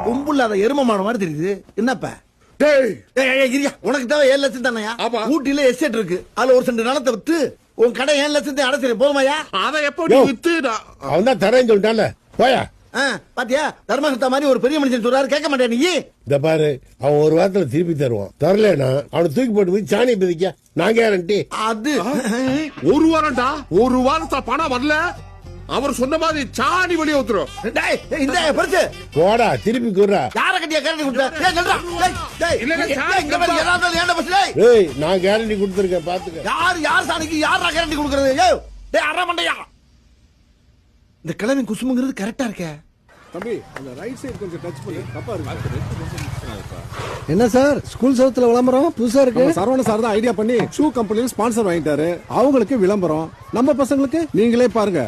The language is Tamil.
கொம்புள்ளாத எருமமான மாதிரி தெரியுது. என்னப்பா உனக்கு தேவை 7 லட்சம் தானயா? ஊட்டியில எஸ்டேட் இருக்கு, அதுல ஒரு சென்ட் நிலத்தை வித்து உன் கடை 7 லட்சத்தை அடைச்சிரு போதுமாயா? அதை எப்ப வித்து அவன் தான் தரேன்னு சொல்லிட்டான்ல, போயா. பாத்தியா, தர்மகர்த்தா மாதிரி ஒரு பெரிய மனுஷன் சொல்றாரு, கேட்க மாட்டேன் நீ. இந்த பாரு, அவன் ஒரு வாரத்துல திருப்பி தருவான். தரலனா அவனை தூக்கி போட்டு போய் சாணி பிதிக்க நான் கேரண்டி. அது ஒரு வாரம்டா, ஒரு வாரத்துல பணம் வரல அவர் சொன்ன மாதிரி சாணி வெளியே ஊத்துறோம். இந்த பரிசு போடா, திருப்பி கூறா. யார கட்டியா கேரண்டி கொடுத்தா? நான் கேரண்டி கொடுத்துருக்கேன், பாத்துக்க. யார் சாணிக்கு யாரா கேரண்டி கொடுக்கறது? அரை மண்டையா. இந்த கிழமை குசுமுங்கிறது கரெக்டா இருக்க தம்பி. அந்த ரைட் சைடு கொஞ்சம் டச் பண்ணி தப்பா இருக்கு. என்ன சார், ஸ்கூல் சவுத்துல விளம்பரம் புதுசா இருக்கு? சரவண சார் தான் ஐடியா பண்ணி ஷூ கம்பெனில ஸ்பான்சர் வாங்கிட்டாரு. அவங்களுக்கு விளம்பரம், நம்ம பசங்களுக்கு நீங்களே பாருங்க.